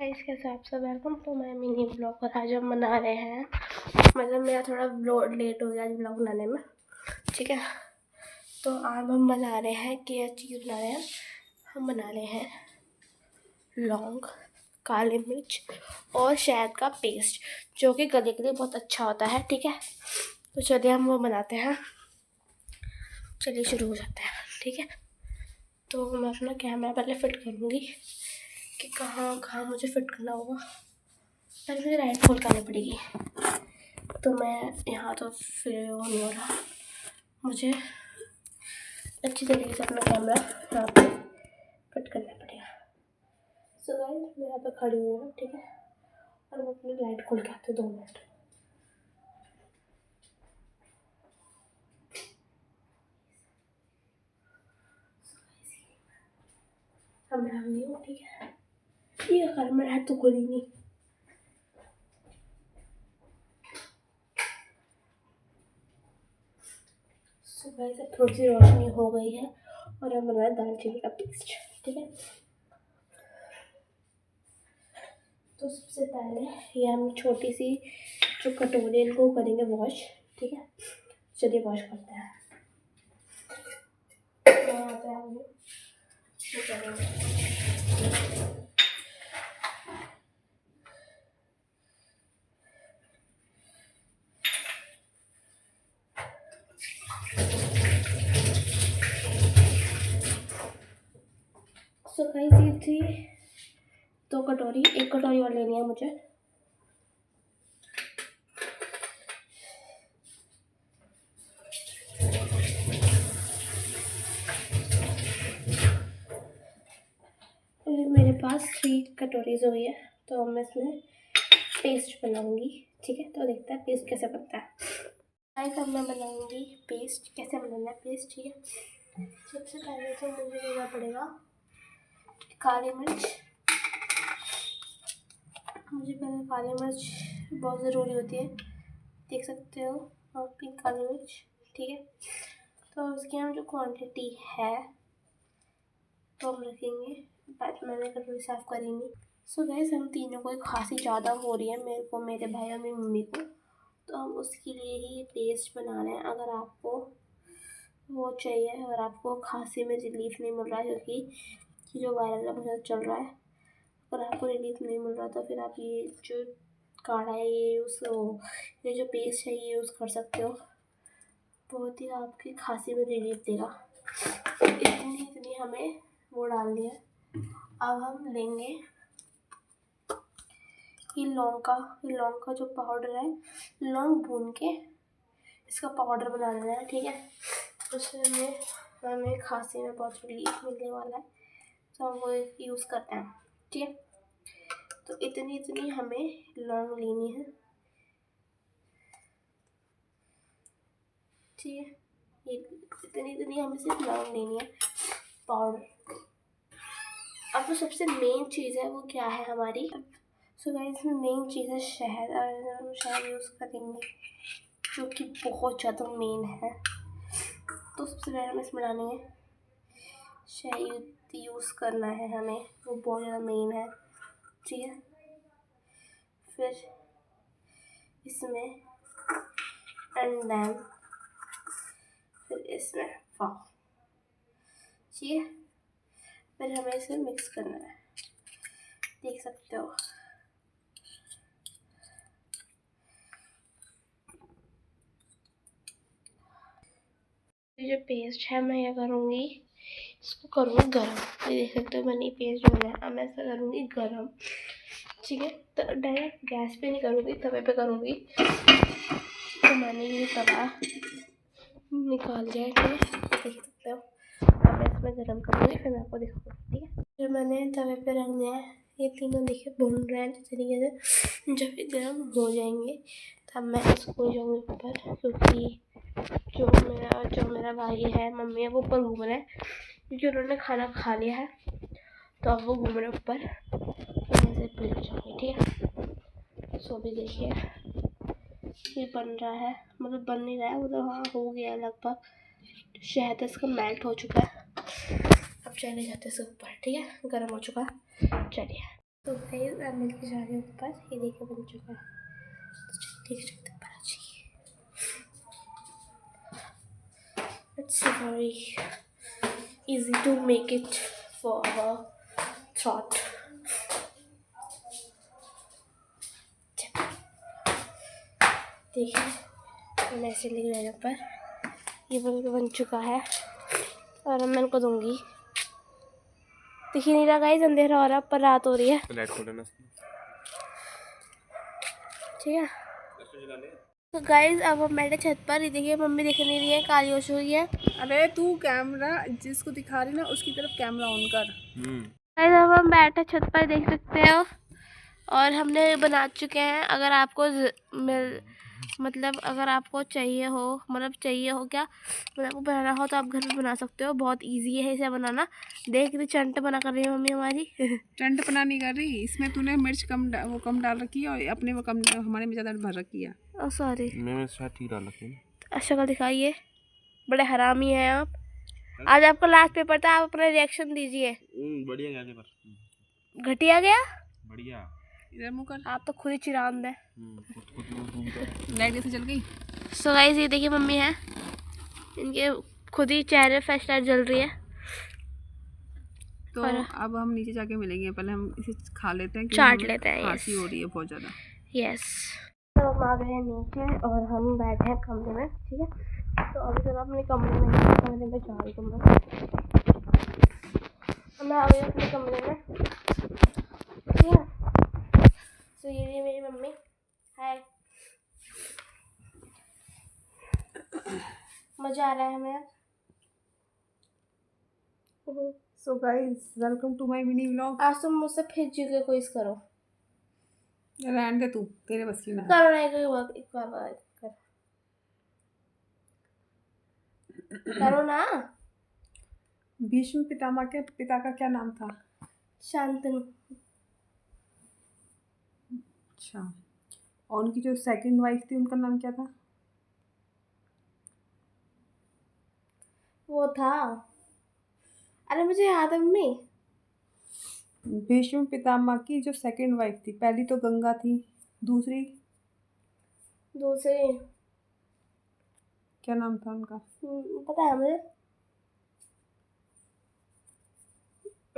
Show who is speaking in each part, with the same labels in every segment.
Speaker 1: इसके हिसाब से welcome to my mini blog. और आज हम बना रहे हैं, मतलब मेरा थोड़ा लेट हो गया आज ब्लॉग बनाने में, ठीक है। तो आज हम बना रहे हैं क्या चीज़ बना रहे हैं, हम बना रहे हैं लौंग, काली मिर्च और शहद का पेस्ट, जो कि गले के लिए बहुत अच्छा होता है, ठीक है। तो चलिए हम वो बनाते हैं, चलिए शुरू हो जाते हैं, ठीक है। तो मैं अपना कैमरा पहले फिट करूँगी कि कहाँ कहाँ मुझे फिट करना होगा। पहले मुझे राइट फोल्ड करनी पड़ेगी, तो मैं यहाँ तो फिर वो नहीं हो रहा, मुझे अच्छी तरीके से अपना कैमरा यहाँ पे फिट करना पड़ेगा। सो गाइस मैं यहाँ पे खड़ी हुई हूँ, ठीक है। और मैं अपनी लाइट खोल के आती हूँ 2 मिनट। अब मैं आ गई हूँ, ठीक है। ये कर मेरा हाथ तो खोली नहीं। सो गाइस अब थोड़ी सी रोशनी हो गई है और अब बना दालचीनी का पेस्ट, ठीक है। तो सबसे पहले ये हम छोटी सी जो कटोरी इनको करेंगे वॉश, ठीक है। चलिए वॉश करते हैं। यहाँ पे हम ये करेंगे, सो गाइस ये थी 2 कटोरी, 1 कटोरी और लेनी है मुझे। मेरे पास 3 कटोरीज हुई है, तो मैं इसमें पेस्ट बनाऊंगी, ठीक है। तो देखते हैं पेस्ट कैसे बनता है। गाइस अब मैं बनाऊंगी पेस्ट, कैसे बनाना है पेस्ट, ठीक है। सबसे पहले तो मुझे लेना पड़ेगा काली मिर्च। मुझे पहले काली मिर्च बहुत ज़रूरी होती है, देख सकते हो आप की काली मिर्च, ठीक है। तो उसकी हम जो क्वांटिटी है तो हम रखेंगे, बाद मैंने कटोरी साफ़ करेंगे। सो गाइस हम तीनों को खांसी ज़्यादा हो रही है, मेरे को, मेरे भाई और मेरी मम्मी को, तो हम उसके लिए ही पेस्ट बना रहे हैं। अगर आपको वो चाहिए, अगर आपको खांसी में रिलीफ नहीं मिल रहा है, क्योंकि जो वायरल बहुत चल रहा है, अगर आपको रिलीफ नहीं मिल रहा तो फिर आप ये जो काढ़ा है ये जो पेस्ट है ये यूज़ कर सकते हो, बहुत ही आपकी खांसी में रिलीफ देगा। इतनी हमें वो डालनी है। अब हम लेंगे ये लौंग का जो पाउडर है, लौंग भून के इसका पाउडर बना लेना है, ठीक है। उससे हमें खांसी में बहुत रिलीफ मिलने वाला है, तो हम वो यूज़ करते हैं, ठीक है। तो इतनी हमें लौंग लेनी है, ठीक है। ये इतनी हमें सिर्फ लौंग लेनी है पाउडर। अब जो सबसे मेन चीज़ है वो क्या है हमारी, सो गाइस इसमें मेन चीज़ है शहद, और हम शहद यूज़ करेंगे जो कि बहुत ज़्यादा मेन है। तो सबसे पहले हमें इसमें डालेंगे शहद, यूज़ करना है हमें, वो बहुत ज़्यादा मेन है, ठीक है। फिर इसमें एंड देन फिर इसमें वाह, ठीक है। फिर हमें इसे मिक्स करना है, देख सकते हो। ये जो पेस्ट है मैं क्या करूँगी, इसको करूँगी गरम। ये देख सकते हो मैंने पेस्ट जो बनाया, अब मैं ऐसा करूँगी गरम, ठीक है। तो डायरेक्ट गैस पे नहीं करूँगी, तवे पे करूँगी। तो मैंने ये तवा निकाल लिया है, ठीक है, देख सकते हो। अब मैं इसमें गरम करूँगी, फिर मैं आपको दिखाऊँगी, ठीक है। जो मैंने तवे पे रख दिया है, ये तीनों देखिए भून रहे हैं जिस तरीके से। जब ये गर्म हो जाएंगे तब मैं इसको जाऊँगी ऊपर, क्योंकि जो मेरा भाई है, मम्मी है, वो ऊपर घूम रहे हैं, क्योंकि उन्होंने खाना खा लिया है, तो अब वो घूम रहे ऊपर, मैं से लेकर जाऊँगी, ठीक है। सो अभी देखिए ये बन रहा है, मतलब बन नहीं रहा है, वो तो हाँ हो गया है लगभग, शहद इसका मेल्ट हो चुका है। अब चले जाते हैं इसके ऊपर, ठीक है, गर्म हो चुका है, चलिए। तो गाइस मैं मिलके जा रही हूँ ऊपर, ये देखिए बन चुका है, तो देख सकते ऊपर आ जाइए। It's very easy to make it for her throat. देखिए मैंने ऐसे लिख रहा है ऊपर, ये बन चुका है और मैं इनको दूंगी। दिखी नहीं रहा गाइस, अंधेरा हो रहा है, पर रात हो रही है। ठीक है तो गाइस अब हम बैठे छत पर, ये देखिए मम्मी दिख नहीं रही है, काली हो चुकी है।
Speaker 2: अरे तू कैमरा जिसको दिखा रही ना उसकी तरफ कैमरा ऑन कर।
Speaker 1: गाइस अब हम बैठे छत पर, देख सकते हो, और हमने बना चुके हैं। अगर आपको अगर आपको चाहिए हो, क्या मतलब आपको बनाना हो तो आप घर में बना सकते हो, बहुत इजी है इसे बनाना। देख रही चंट बना कर रही है मम्मी हमारी।
Speaker 2: चंट बना नहीं कर रही, इसमें तूने मिर्च कम डाल रखी है और अपने वो कम, हमारे में ज़्यादा भर रखी है।
Speaker 1: ओह सॉरी,
Speaker 2: मैं शायद ठीक डाल रखी है।
Speaker 1: शक्ल दिखाइए, बड़े हरामी हैं आप। आज आपका लास्ट पेपर था, आप अपना रिएक्शन दीजिए।
Speaker 2: बढ़िया गया पेपर,
Speaker 1: घटिया गया,
Speaker 2: बढ़िया। इधर मुँह कर,
Speaker 1: आप तो खुद ही चिरांद है।
Speaker 2: लाइट कैसे चल गई।
Speaker 1: सो गाइस ये देखिए मम्मी है, इनके खुद ही चेहरे फ्लैश लाइट जल रही है।
Speaker 2: तो अब हम नीचे जाके मिलेंगे, पहले हम इसे खा लेते हैं,
Speaker 1: चाट लेते हैं।
Speaker 2: खांसी हो रही है बहुत ज़्यादा।
Speaker 1: यस तो हम आ गए हैं नीचे और हम बैठे हैं कमरे में। ठीक है तो अभी चलो अपने कमरे में जा रही हूँ मैं आ गई अपने कमरे में। ठीक है तो ये मेरी मम्मी, हाय, मज़ा आ रहा है हमें।
Speaker 2: So guys welcome to my mini vlog.
Speaker 1: आज तुम मुझसे फिर जी के क्विज करो।
Speaker 2: रहने दे तू, तेरे बस की ना।
Speaker 1: करो ना एक बार करो ना।
Speaker 2: भीष्म पितामह के पिता का क्या नाम था?
Speaker 1: शांतनु।
Speaker 2: अच्छा, और उनकी जो सेकंड वाइफ थी उनका नाम क्या था?
Speaker 1: वो था, अरे मुझे याद है मम्मी।
Speaker 2: भीष्म पितामह की जो सेकंड वाइफ थी, पहली तो गंगा थी, दूसरी क्या नाम था उनका?
Speaker 1: पता है मुझे,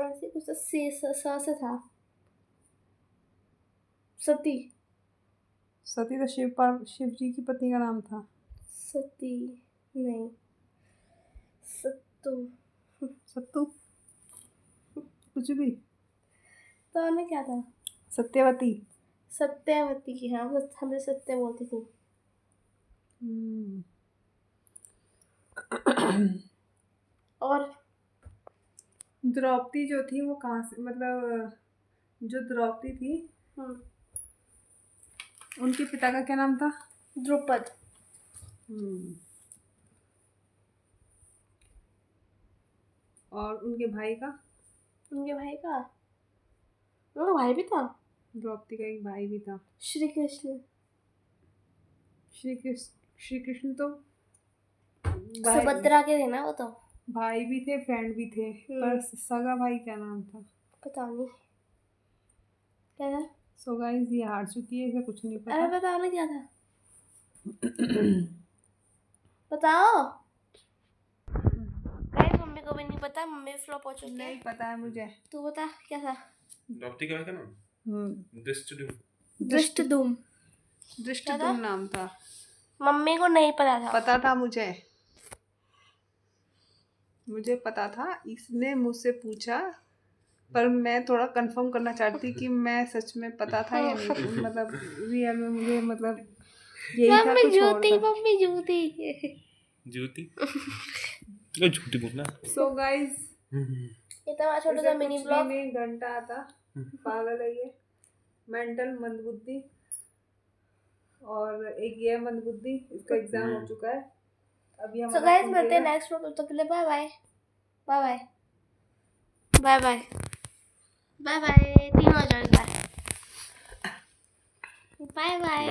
Speaker 1: ऐसे कुछ तो से था। सती।
Speaker 2: सती तो शिव जी की पत्नी का नाम था।
Speaker 1: सती नहीं,
Speaker 2: सत्तू कुछ भी।
Speaker 1: तो उन्हें क्या था?
Speaker 2: सत्यवती।
Speaker 1: सत्यवती की, हाँ हमें सत्य बोलती थी। और
Speaker 2: द्रौपदी जो थी वो कहाँ से, मतलब जो द्रौपदी थी उनके पिता का क्या नाम था?
Speaker 1: द्रुपद।
Speaker 2: और उनके भाई का?
Speaker 1: उनका भाई भी था।
Speaker 2: द्रौपदी का एक भाई भी था,
Speaker 1: श्री कृष्ण।
Speaker 2: श्री कृष्ण तो
Speaker 1: सुभद्रा के थे ना वो तो।
Speaker 2: भाई भी थे, फ्रेंड भी थे, पर सगा भाई क्या नाम था?
Speaker 1: पता नहीं क्या था।
Speaker 2: सो गाइस ये हार चुकी है, इसे कुछ नहीं पता।
Speaker 1: अरे बताओ ना क्या था। बताओ। गाइस मम्मी को भी नहीं पता, मम्मी फ्लॉप हो चुकी है।
Speaker 2: नहीं पता है मुझे।
Speaker 1: तू बता क्या था।
Speaker 3: द्रौपदी का क्या नाम?
Speaker 1: दृष्टद्युम्न।
Speaker 2: दृष्टद्युम्न नाम था।
Speaker 1: मम्मी को नहीं पता था।
Speaker 2: पता था मुझे पता था, इसने मुझसे पूछा, पर मैं थोड़ा कंफर्म करना चाहती कि मैं सच में पता था या नहीं, मतलब रियल में मुझे, मतलब यही था, कुछ और था।
Speaker 1: मम्मी झूठी
Speaker 3: बोलना।
Speaker 2: सो गाइस
Speaker 1: ये तो हमारा छोटा सा मिनी ब्लॉग।
Speaker 2: में घंटा आता, पागल है ये, मेंटल मंदबुद्धि। और एक ये मंदबुद्धि, इसका एग्जाम हो चुका है अभी।
Speaker 1: सो गाइस मिलते हैं नेक्स्ट व्लॉग, तब तक के लिए bye bye. Bye bye bye bye bye bye. 3 हो जाएगा। Bye bye.